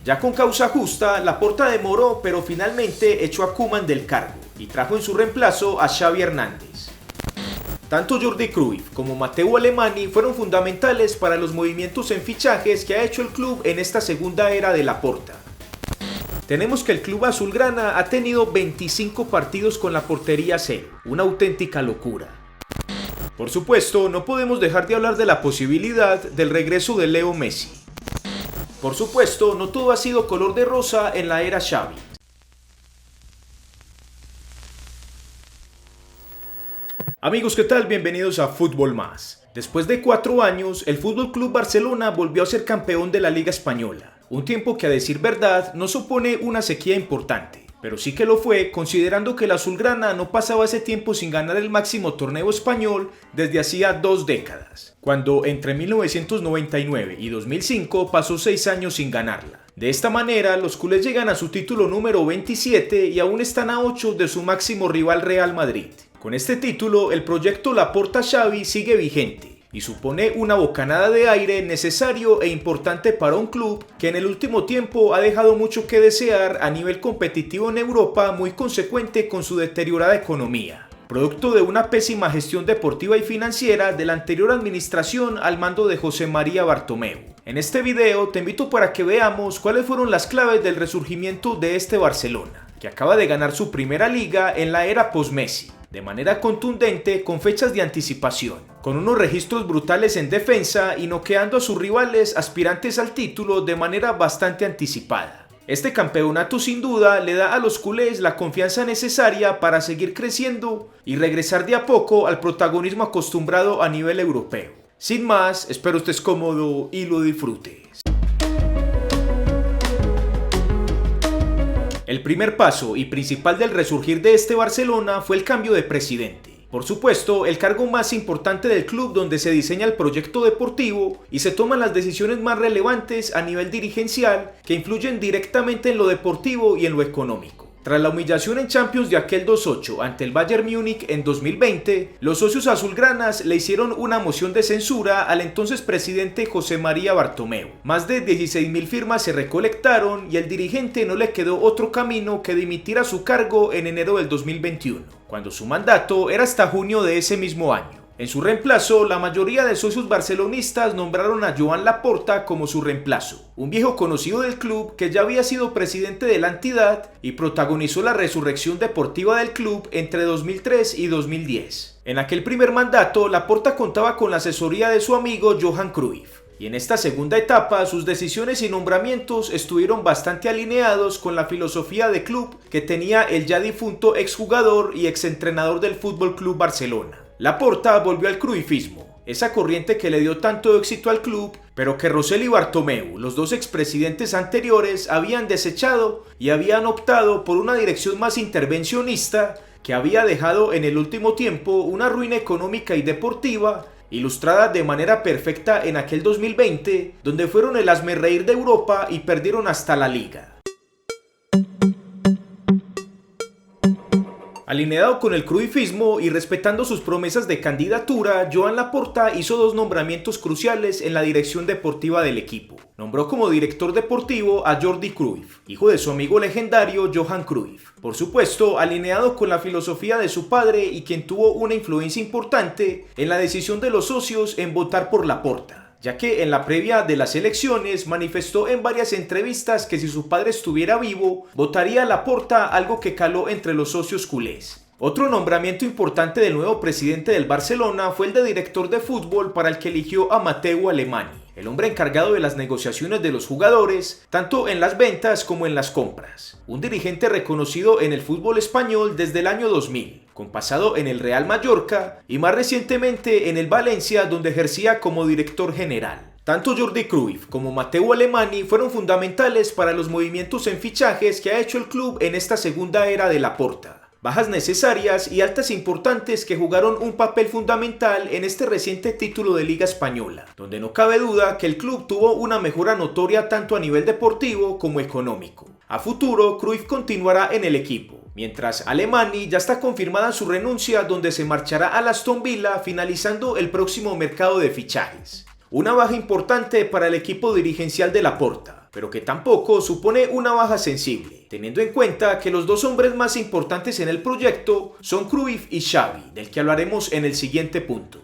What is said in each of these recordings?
Ya con causa justa, Laporta demoró, pero finalmente echó a Koeman del cargo y trajo en su reemplazo a Xavi Hernández. Tanto Jordi Cruyff como Matteo Alemany fueron fundamentales para los movimientos en fichajes que ha hecho el club en esta segunda era de Laporta. Tenemos que el club azulgrana ha tenido 25 partidos con la portería cero, una auténtica locura. Por supuesto, no podemos dejar de hablar de la posibilidad del regreso de Leo Messi. Por supuesto, no todo ha sido color de rosa en la era Xavi. Amigos, ¿qué tal? Bienvenidos a Fútbol Más. Después de 4 años, el FC Barcelona volvió a ser campeón de la Liga Española. Un tiempo que, a decir verdad, no supone una sequía importante, pero sí que lo fue considerando que el azulgrana no pasaba ese tiempo sin ganar el máximo torneo español desde hacía 2 décadas, cuando entre 1999 y 2005 pasó 6 años sin ganarla. De esta manera, los culés llegan a su título número 27 y aún están a 8 de su máximo rival Real Madrid. Con este título, el proyecto Laporta-Xavi sigue vigente y supone una bocanada de aire necesario e importante para un club que en el último tiempo ha dejado mucho que desear a nivel competitivo en Europa, muy consecuente con su deteriorada economía, producto de una pésima gestión deportiva y financiera de la anterior administración al mando de José María Bartomeu. En este video te invito para que veamos cuáles fueron las claves del resurgimiento de este Barcelona, que acaba de ganar su primera liga en la era post-Messi, de manera contundente con fechas de anticipación, con unos registros brutales en defensa y noqueando a sus rivales aspirantes al título de manera bastante anticipada. Este campeonato sin duda le da a los culés la confianza necesaria para seguir creciendo y regresar de a poco al protagonismo acostumbrado a nivel europeo. Sin más, espero estés cómodo y lo disfrutes. El primer paso y principal del resurgir de este Barcelona fue el cambio de presidente. Por supuesto, el cargo más importante del club donde se diseña el proyecto deportivo y se toman las decisiones más relevantes a nivel dirigencial que influyen directamente en lo deportivo y en lo económico. Tras la humillación en Champions de aquel 2-8 ante el Bayern Múnich en 2020, los socios azulgranas le hicieron una moción de censura al entonces presidente José María Bartomeu. Más de 16.000 firmas se recolectaron y al dirigente no le quedó otro camino que dimitir a su cargo en enero del 2021, cuando su mandato era hasta junio de ese mismo año. En su reemplazo, la mayoría de socios barcelonistas nombraron a Joan Laporta como su reemplazo, un viejo conocido del club que ya había sido presidente de la entidad y protagonizó la resurrección deportiva del club entre 2003 y 2010. En aquel primer mandato, Laporta contaba con la asesoría de su amigo Johan Cruyff, y en esta segunda etapa sus decisiones y nombramientos estuvieron bastante alineados con la filosofía de club que tenía el ya difunto exjugador y exentrenador del FC Barcelona. Laporta volvió al cruyffismo, esa corriente que le dio tanto éxito al club, pero que Rosell y Bartomeu, los dos expresidentes anteriores, habían desechado y habían optado por una dirección más intervencionista que había dejado en el último tiempo una ruina económica y deportiva, ilustrada de manera perfecta en aquel 2020, donde fueron el hazmerreír de Europa y perdieron hasta la Liga. Alineado con el cruyffismo y respetando sus promesas de candidatura, Joan Laporta hizo 2 nombramientos cruciales en la dirección deportiva del equipo. Nombró como director deportivo a Jordi Cruyff, hijo de su amigo legendario Johan Cruyff. Por supuesto, alineado con la filosofía de su padre y quien tuvo una influencia importante en la decisión de los socios en votar por Laporta, ya que en la previa de las elecciones manifestó en varias entrevistas que si su padre estuviera vivo, votaría a Laporta, algo que caló entre los socios culés. Otro nombramiento importante del nuevo presidente del Barcelona fue el de director de fútbol, para el que eligió a Matteo Alemany, el hombre encargado de las negociaciones de los jugadores, tanto en las ventas como en las compras. Un dirigente reconocido en el fútbol español desde el año 2000, con pasado en el Real Mallorca y más recientemente en el Valencia, donde ejercía como director general. Tanto Jordi Cruyff como Matteo Alemany fueron fundamentales para los movimientos en fichajes que ha hecho el club en esta segunda era de Laporta. Bajas necesarias y altas importantes que jugaron un papel fundamental en este reciente título de Liga Española, donde no cabe duda que el club tuvo una mejora notoria tanto a nivel deportivo como económico. A futuro, Cruyff continuará en el equipo, mientras Alemany ya está confirmada su renuncia, donde se marchará al Aston Villa finalizando el próximo mercado de fichajes. Una baja importante para el equipo dirigencial de Laporta, pero que tampoco supone una baja sensible, teniendo en cuenta que los dos hombres más importantes en el proyecto son Cruyff y Xavi, del que hablaremos en el siguiente punto.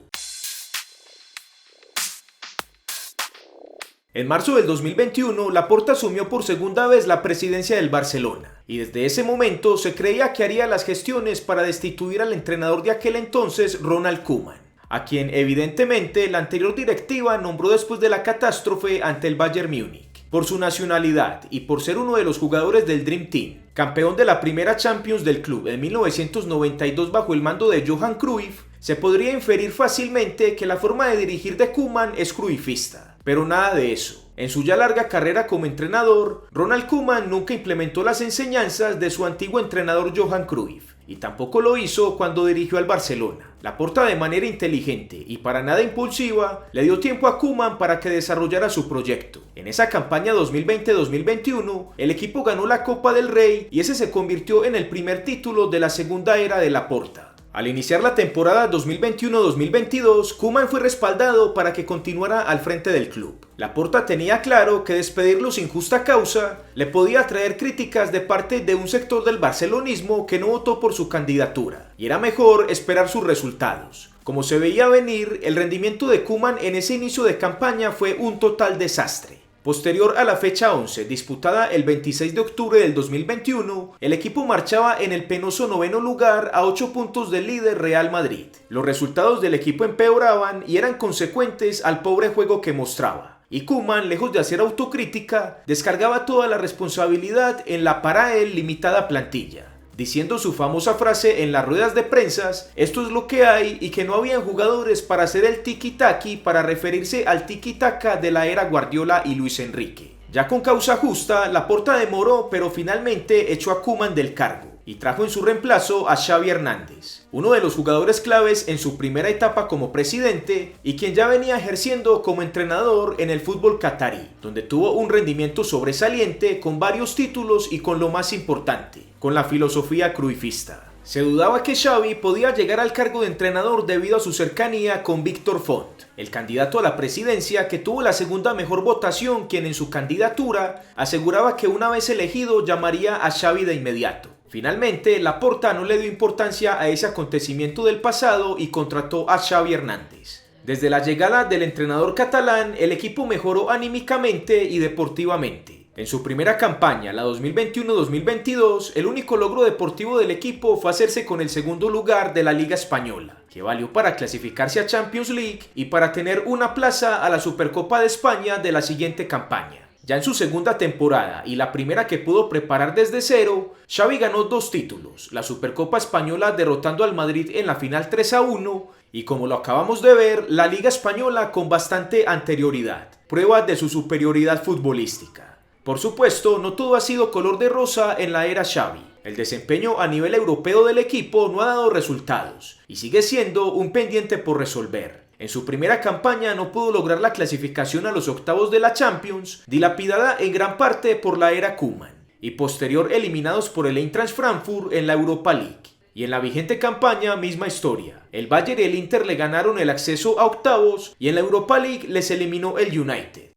En marzo del 2021, Laporta asumió por segunda vez la presidencia del Barcelona, y desde ese momento se creía que haría las gestiones para destituir al entrenador de aquel entonces, Ronald Koeman, a quien evidentemente la anterior directiva nombró después de la catástrofe ante el Bayern Múnich. Por su nacionalidad y por ser uno de los jugadores del Dream Team, campeón de la primera Champions del club en 1992 bajo el mando de Johan Cruyff, se podría inferir fácilmente que la forma de dirigir de Koeman es cruyffista. Pero nada de eso. En su ya larga carrera como entrenador, Ronald Koeman nunca implementó las enseñanzas de su antiguo entrenador Johan Cruyff, y tampoco lo hizo cuando dirigió al Barcelona. Laporta, de manera inteligente y para nada impulsiva, le dio tiempo a Koeman para que desarrollara su proyecto. En esa campaña 2020-2021, el equipo ganó la Copa del Rey y ese se convirtió en el primer título de la segunda era de Laporta. Al iniciar la temporada 2021-2022, Koeman fue respaldado para que continuara al frente del club. Laporta tenía claro que despedirlo sin justa causa le podía traer críticas de parte de un sector del barcelonismo que no votó por su candidatura, y era mejor esperar sus resultados. Como se veía venir, el rendimiento de Koeman en ese inicio de campaña fue un total desastre. Posterior a la fecha 11, disputada el 26 de octubre del 2021, el equipo marchaba en el penoso noveno lugar a 8 puntos del líder Real Madrid. Los resultados del equipo empeoraban y eran consecuentes al pobre juego que mostraba. Y Koeman, lejos de hacer autocrítica, descargaba toda la responsabilidad en la para él limitada plantilla, diciendo su famosa frase en las ruedas de prensa: esto es lo que hay, y que no habían jugadores para hacer el tiki-taki, para referirse al tiki-taka de la era Guardiola y Luis Enrique. Ya con causa justa, Laporta demoró, pero finalmente echó a Koeman del cargo y trajo en su reemplazo a Xavi Hernández, uno de los jugadores claves en su primera etapa como presidente y quien ya venía ejerciendo como entrenador en el fútbol catarí, donde tuvo un rendimiento sobresaliente con varios títulos y con lo más importante, con la filosofía cruyffista. Se dudaba que Xavi podía llegar al cargo de entrenador debido a su cercanía con Víctor Font, el candidato a la presidencia que tuvo la segunda mejor votación, quien en su candidatura aseguraba que una vez elegido llamaría a Xavi de inmediato. Finalmente, Laporta no le dio importancia a ese acontecimiento del pasado y contrató a Xavi Hernández. Desde la llegada del entrenador catalán, el equipo mejoró anímicamente y deportivamente. En su primera campaña, la 2021-2022, el único logro deportivo del equipo fue hacerse con el segundo lugar de la Liga Española, que valió para clasificarse a Champions League y para tener una plaza a la Supercopa de España de la siguiente campaña. Ya en su segunda temporada y la primera que pudo preparar desde cero, Xavi ganó 2 títulos, la Supercopa Española derrotando al Madrid en la final 3-1 y, como lo acabamos de ver, la Liga Española con bastante anterioridad, prueba de su superioridad futbolística. Por supuesto, no todo ha sido color de rosa en la era Xavi. El desempeño a nivel europeo del equipo no ha dado resultados y sigue siendo un pendiente por resolver. En su primera campaña no pudo lograr la clasificación a los octavos de la Champions, dilapidada en gran parte por la era Koeman, y posterior eliminados por el Eintracht Frankfurt en la Europa League. Y en la vigente campaña, misma historia. El Bayern y el Inter le ganaron el acceso a octavos y en la Europa League les eliminó el United.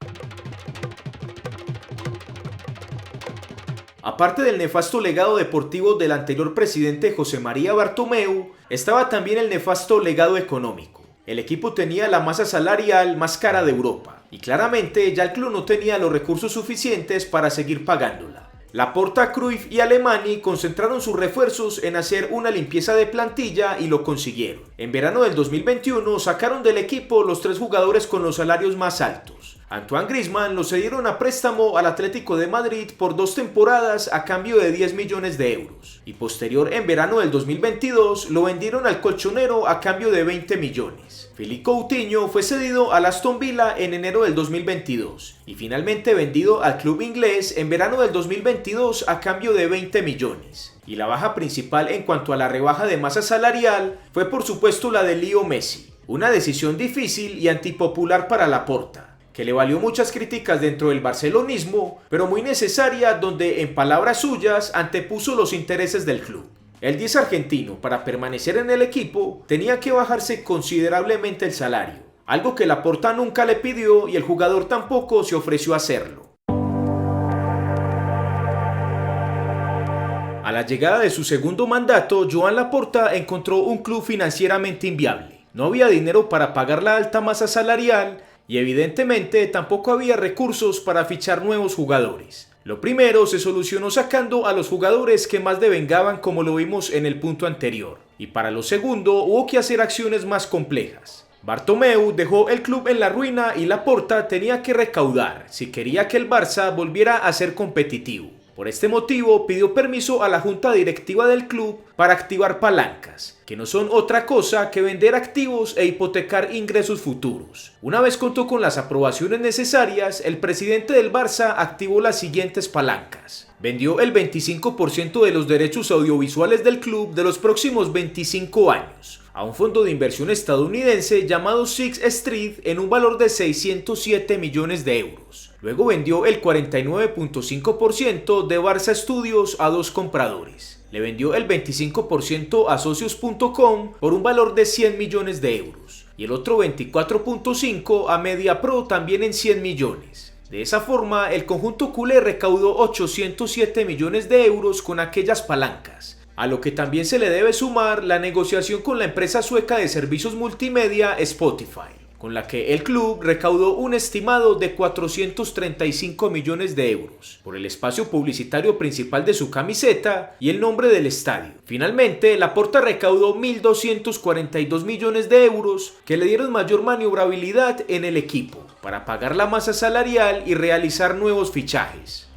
Aparte del nefasto legado deportivo del anterior presidente José María Bartomeu, estaba también el nefasto legado económico. El equipo tenía la masa salarial más cara de Europa, y claramente ya el club no tenía los recursos suficientes para seguir pagándola. Laporta, Cruyff y Alemany concentraron sus refuerzos en hacer una limpieza de plantilla y lo consiguieron. En verano del 2021 sacaron del equipo los 3 jugadores con los salarios más altos. Antoine Griezmann lo cedieron a préstamo al Atlético de Madrid por 2 temporadas a cambio de 10 millones de euros. Y posterior, en verano del 2022, lo vendieron al Colchonero a cambio de 20 millones. Philippe Coutinho fue cedido al Aston Villa en enero del 2022 y finalmente vendido al club inglés en verano del 2022 a cambio de 20 millones. Y la baja principal en cuanto a la rebaja de masa salarial fue por supuesto la de Leo Messi, una decisión difícil y antipopular para Laporta, que le valió muchas críticas dentro del barcelonismo, pero muy necesaria, donde, en palabras suyas, antepuso los intereses del club. El 10 argentino, para permanecer en el equipo, tenía que bajarse considerablemente el salario, algo que Laporta nunca le pidió y el jugador tampoco se ofreció a hacerlo. A la llegada de su segundo mandato, Joan Laporta encontró un club financieramente inviable. No había dinero para pagar la alta masa salarial y evidentemente tampoco había recursos para fichar nuevos jugadores. Lo primero se solucionó sacando a los jugadores que más devengaban, como lo vimos en el punto anterior. Y para lo segundo hubo que hacer acciones más complejas. Bartomeu dejó el club en la ruina y Laporta tenía que recaudar si quería que el Barça volviera a ser competitivo. Por este motivo pidió permiso a la junta directiva del club para activar palancas, que no son otra cosa que vender activos e hipotecar ingresos futuros. Una vez contó con las aprobaciones necesarias, el presidente del Barça activó las siguientes palancas. Vendió el 25% de los derechos audiovisuales del club de los próximos 25 años a un fondo de inversión estadounidense llamado Sixth Street en un valor de 607 millones de euros. Luego vendió el 49.5% de Barça Studios a dos compradores. Le vendió el 25% a Socios.com por un valor de 100 millones de euros y el otro 24.5% a MediaPro también en 100 millones. De esa forma, el conjunto culé recaudó 807 millones de euros con aquellas palancas, a lo que también se le debe sumar la negociación con la empresa sueca de servicios multimedia Spotify, con la que el club recaudó un estimado de 435 millones de euros por el espacio publicitario principal de su camiseta y el nombre del estadio. Finalmente, Laporta recaudó 1.242 millones de euros que le dieron mayor maniobrabilidad en el equipo para pagar la masa salarial y realizar nuevos fichajes.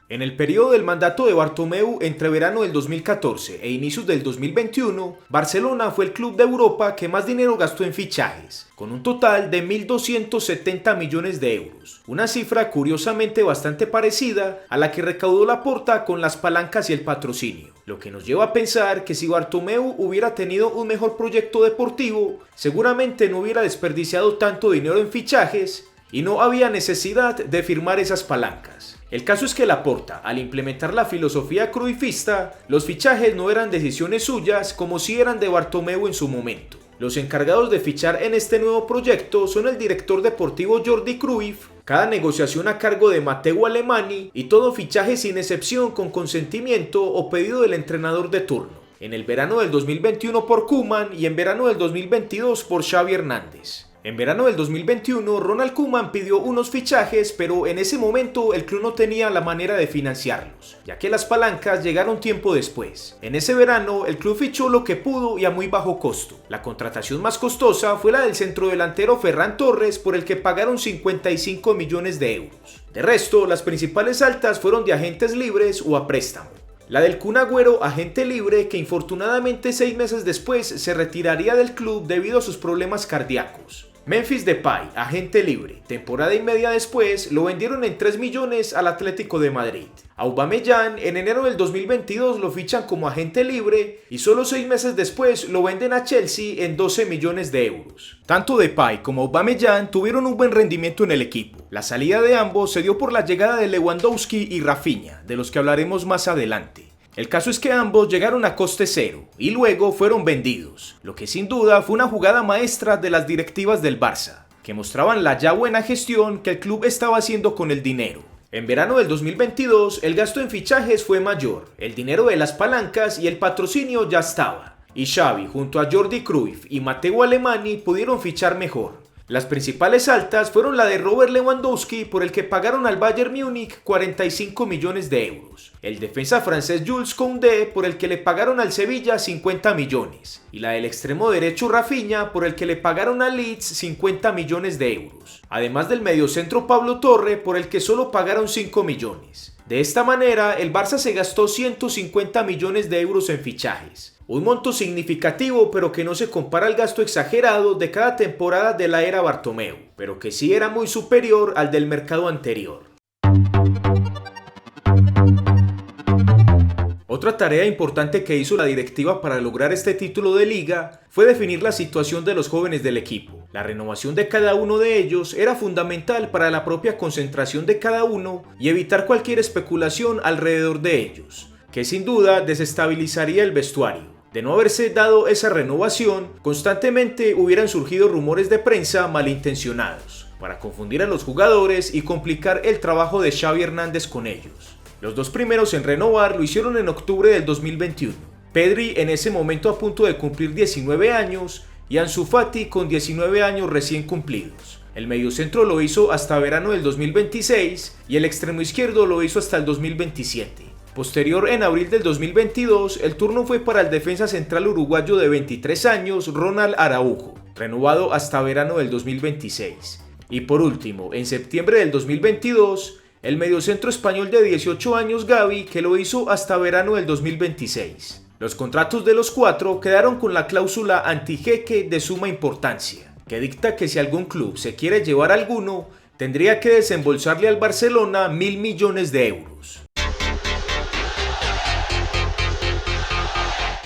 En el periodo del mandato de Bartomeu entre verano del 2014 e inicios del 2021, Barcelona fue el club de Europa que más dinero gastó en fichajes, con un total de 1.270 millones de euros, una cifra curiosamente bastante parecida a la que recaudó Laporta con las palancas y el patrocinio, lo que nos lleva a pensar que si Bartomeu hubiera tenido un mejor proyecto deportivo, seguramente no hubiera desperdiciado tanto dinero en fichajes y no había necesidad de firmar esas palancas. El caso es que Laporta, al implementar la filosofía cruyffista, los fichajes no eran decisiones suyas como si eran de Bartomeu en su momento. Los encargados de fichar en este nuevo proyecto son el director deportivo Jordi Cruyff, cada negociación a cargo de Matteo Alemany y todo fichaje sin excepción con consentimiento o pedido del entrenador de turno. En el verano del 2021 por Koeman y en verano del 2022 por Xavi Hernández. En verano del 2021, Ronald Koeman pidió unos fichajes, pero en ese momento el club no tenía la manera de financiarlos, ya que las palancas llegaron tiempo después. En ese verano, el club fichó lo que pudo y a muy bajo costo. La contratación más costosa fue la del centrodelantero Ferran Torres, por el que pagaron 55 millones de euros. De resto, las principales altas fueron de agentes libres o a préstamo. La del Kun Agüero, agente libre, que infortunadamente 6 meses después se retiraría del club debido a sus problemas cardíacos. Memphis Depay, agente libre, temporada y media después lo vendieron en 3 millones al Atlético de Madrid. Aubameyang en enero del 2022 lo fichan como agente libre y solo 6 meses después lo venden a Chelsea en 12 millones de euros. Tanto Depay como Aubameyang tuvieron un buen rendimiento en el equipo. La salida de ambos se dio por la llegada de Lewandowski y Rafinha, de los que hablaremos más adelante. El caso es que ambos llegaron a coste cero y luego fueron vendidos, lo que sin duda fue una jugada maestra de las directivas del Barça, que mostraban la ya buena gestión que el club estaba haciendo con el dinero. En verano del 2022 el gasto en fichajes fue mayor, el dinero de las palancas y el patrocinio ya estaba, y Xavi junto a Jordi Cruyff y Matteo Alemany pudieron fichar mejor. Las principales altas fueron la de Robert Lewandowski, por el que pagaron al Bayern Múnich 45 millones de euros, el defensa francés Jules Koundé, por el que le pagaron al Sevilla 50 millones, y la del extremo derecho Rafinha, por el que le pagaron al Leeds 50 millones de euros, además del mediocentro Pablo Torre, por el que solo pagaron 5 millones. De esta manera, el Barça se gastó 150 millones de euros en fichajes. Un monto significativo, pero que no se compara al gasto exagerado de cada temporada de la era Bartomeu, pero que sí era muy superior al del mercado anterior. Otra tarea importante que hizo la directiva para lograr este título de liga fue definir la situación de los jóvenes del equipo. La renovación de cada uno de ellos era fundamental para la propia concentración de cada uno y evitar cualquier especulación alrededor de ellos, que sin duda desestabilizaría el vestuario. De no haberse dado esa renovación, constantemente hubieran surgido rumores de prensa malintencionados, para confundir a los jugadores y complicar el trabajo de Xavi Hernández con ellos. Los dos primeros en renovar lo hicieron en octubre del 2021. Pedri en ese momento a punto de cumplir 19 años y Ansu Fati con 19 años recién cumplidos. El mediocentro lo hizo hasta verano del 2026 y el extremo izquierdo lo hizo hasta el 2027. Posterior, en abril del 2022, el turno fue para el defensa central uruguayo de 23 años, Ronald Araujo, renovado hasta verano del 2026. Y por último, en septiembre del 2022, el mediocentro español de 18 años, Gavi, que lo hizo hasta verano del 2026. Los contratos de los cuatro quedaron con la cláusula antijeque de suma importancia, que dicta que si algún club se quiere llevar a alguno, tendría que desembolsarle al Barcelona 1.000 millones de euros.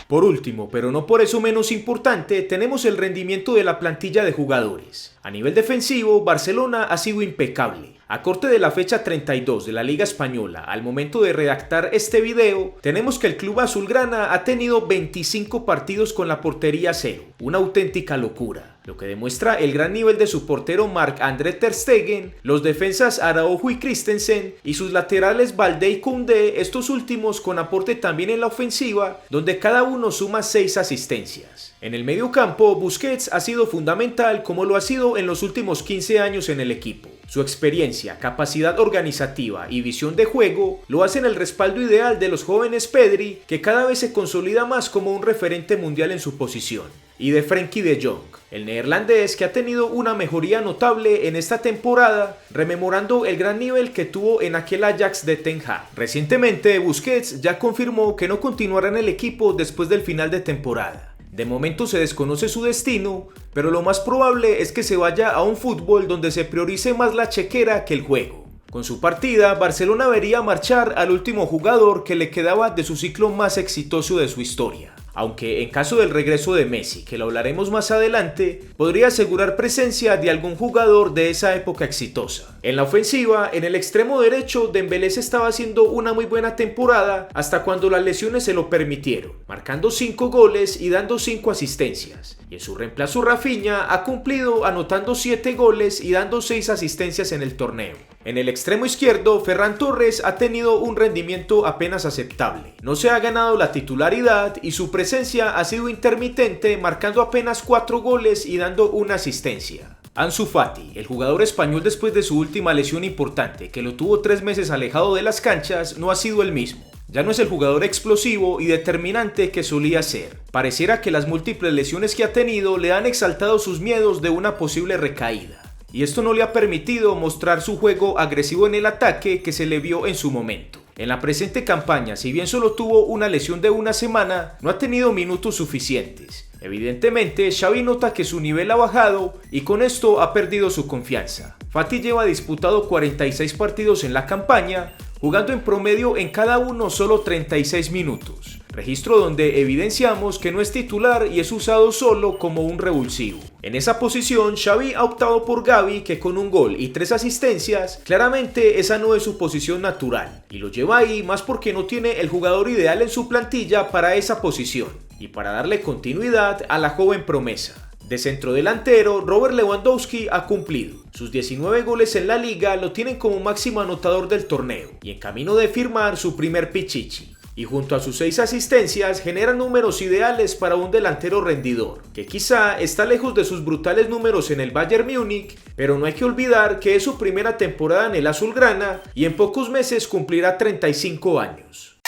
Por último, pero no por eso menos importante, tenemos el rendimiento de la plantilla de jugadores. A nivel defensivo, Barcelona ha sido impecable. A corte de la fecha 32 de la Liga Española, al momento de redactar este video, tenemos que el club azulgrana ha tenido 25 partidos con la portería cero, una auténtica locura, lo que demuestra el gran nivel de su portero Marc-André ter Stegen, los defensas Araujo y Christensen y sus laterales Baldé y Koundé, estos últimos con aporte también en la ofensiva, donde cada uno suma 6 asistencias. En el medio campo, Busquets ha sido fundamental como lo ha sido en los últimos 15 años en el equipo. Su experiencia, capacidad organizativa y visión de juego lo hacen el respaldo ideal de los jóvenes Pedri, que cada vez se consolida más como un referente mundial en su posición, y de Frenkie de Jong, el neerlandés que ha tenido una mejoría notable en esta temporada, rememorando el gran nivel que tuvo en aquel Ajax de Ten Hag. Recientemente, Busquets ya confirmó que no continuará en el equipo después del final de temporada. De momento se desconoce su destino, pero lo más probable es que se vaya a un fútbol donde se priorice más la chequera que el juego. Con su partida, Barcelona vería marchar al último jugador que le quedaba de su ciclo más exitoso de su historia. Aunque en caso del regreso de Messi, que lo hablaremos más adelante, podría asegurar presencia de algún jugador de esa época exitosa. En la ofensiva, en el extremo derecho, Dembélé estaba haciendo una muy buena temporada hasta cuando las lesiones se lo permitieron, marcando 5 goles y dando 5 asistencias. Y en su reemplazo Rafinha ha cumplido anotando 7 goles y dando 6 asistencias en el torneo. En el extremo izquierdo, Ferran Torres ha tenido un rendimiento apenas aceptable. No se ha ganado la titularidad y su presencia ha sido intermitente, marcando apenas 4 goles y dando una asistencia. Ansu Fati, el jugador español después de su última lesión importante, que lo tuvo 3 meses alejado de las canchas, no ha sido el mismo. Ya no es el jugador explosivo y determinante que solía ser. Pareciera que las múltiples lesiones que ha tenido le han exaltado sus miedos de una posible recaída. Y esto no le ha permitido mostrar su juego agresivo en el ataque que se le vio en su momento. En la presente campaña, si bien solo tuvo una lesión de una semana, no ha tenido minutos suficientes. Evidentemente, Xavi nota que su nivel ha bajado y con esto ha perdido su confianza. Fati lleva disputado 46 partidos en la campaña, jugando en promedio en cada uno solo 36 minutos. Registro donde evidenciamos que no es titular y es usado solo como un revulsivo. En esa posición, Xavi ha optado por Gavi, que con un gol y 3 asistencias, claramente esa no es su posición natural, y lo lleva ahí más porque no tiene el jugador ideal en su plantilla para esa posición, y para darle continuidad a la joven promesa. De centrodelantero, Robert Lewandowski ha cumplido. Sus 19 goles en la liga lo tienen como máximo anotador del torneo, y en camino de firmar su primer pichichi. Y junto a sus 6 asistencias genera números ideales para un delantero rendidor, que quizá está lejos de sus brutales números en el Bayern Múnich, pero no hay que olvidar que es su primera temporada en el azulgrana y en pocos meses cumplirá 35 años.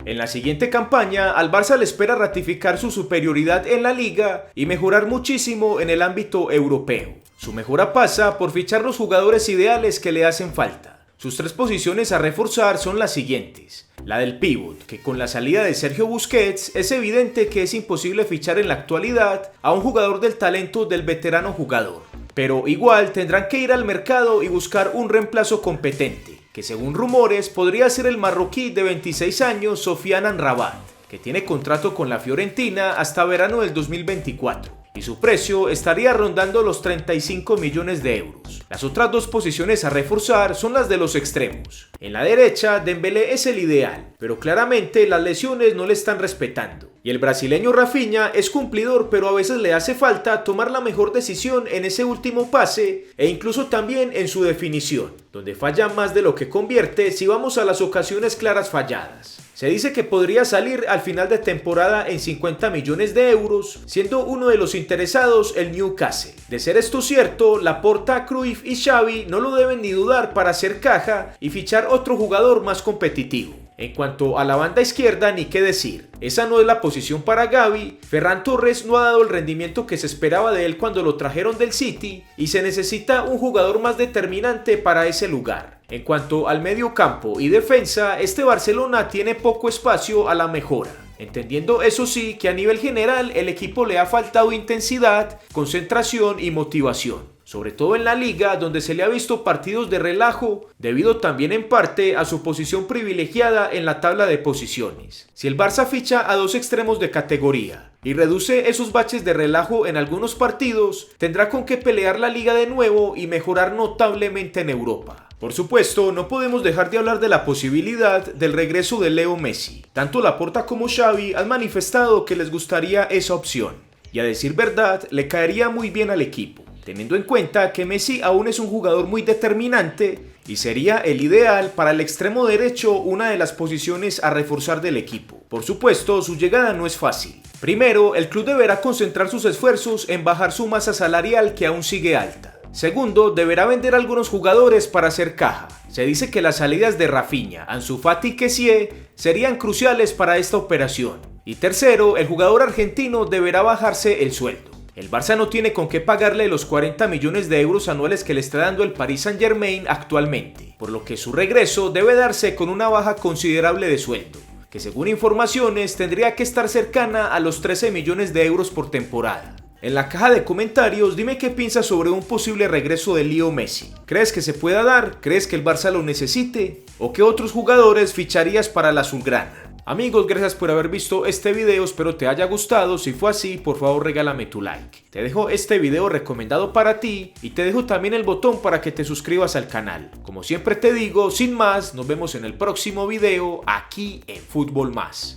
En la siguiente campaña, al Barça le espera ratificar su superioridad en la liga y mejorar muchísimo en el ámbito europeo. Su mejora pasa por fichar los jugadores ideales que le hacen falta. Sus 3 posiciones a reforzar son las siguientes. La del pívot, que con la salida de Sergio Busquets es evidente que es imposible fichar en la actualidad a un jugador del talento del veterano jugador. Pero igual tendrán que ir al mercado y buscar un reemplazo competente, que según rumores podría ser el marroquí de 26 años Sofiane Amrabat, que tiene contrato con la Fiorentina hasta verano del 2024. Y su precio estaría rondando los 35 millones de euros. Las otras 2 posiciones a reforzar son las de los extremos. En la derecha, Dembélé es el ideal, pero claramente las lesiones no le están respetando. Y el brasileño Rafinha es cumplidor, pero a veces le hace falta tomar la mejor decisión en ese último pase e incluso también en su definición, donde falla más de lo que convierte si vamos a las ocasiones claras falladas. Se dice que podría salir al final de temporada en 50 millones de euros, siendo uno de los interesados el Newcastle. De ser esto cierto, Laporta, Cruyff y Xavi no lo deben ni dudar para hacer caja y fichar otro jugador más competitivo. En cuanto a la banda izquierda, ni qué decir. Esa no es la posición para Gavi. Ferran Torres no ha dado el rendimiento que se esperaba de él cuando lo trajeron del City y se necesita un jugador más determinante para ese lugar. En cuanto al medio campo y defensa, este Barcelona tiene poco espacio a la mejora. Entendiendo eso sí que a nivel general el equipo le ha faltado intensidad, concentración y motivación. Sobre todo en la liga, donde se le ha visto partidos de relajo, debido también en parte a su posición privilegiada en la tabla de posiciones. Si el Barça ficha a dos extremos de categoría y reduce esos baches de relajo en algunos partidos, tendrá con qué pelear la liga de nuevo y mejorar notablemente en Europa. Por supuesto, no podemos dejar de hablar de la posibilidad del regreso de Leo Messi. Tanto Laporta como Xavi han manifestado que les gustaría esa opción, y a decir verdad, le caería muy bien al equipo, teniendo en cuenta que Messi aún es un jugador muy determinante y sería el ideal para el extremo derecho, una de las posiciones a reforzar del equipo. Por supuesto, su llegada no es fácil. Primero, el club deberá concentrar sus esfuerzos en bajar su masa salarial, que aún sigue alta. Segundo, deberá vender algunos jugadores para hacer caja. Se dice que las salidas de Rafinha, Ansu Fati y Kessie serían cruciales para esta operación. Y tercero, el jugador argentino deberá bajarse el sueldo. El Barça no tiene con qué pagarle los 40 millones de euros anuales que le está dando el Paris Saint-Germain actualmente, por lo que su regreso debe darse con una baja considerable de sueldo, que según informaciones tendría que estar cercana a los 13 millones de euros por temporada. En la caja de comentarios dime qué piensas sobre un posible regreso de Leo Messi. ¿Crees que se pueda dar? ¿Crees que el Barça lo necesite? ¿O qué otros jugadores ficharías para la azulgrana? Amigos, gracias por haber visto este video, espero te haya gustado. Si fue así, por favor regálame tu like. Te dejo este video recomendado para ti y te dejo también el botón para que te suscribas al canal. Como siempre te digo, sin más, nos vemos en el próximo video aquí en Fútbol Más.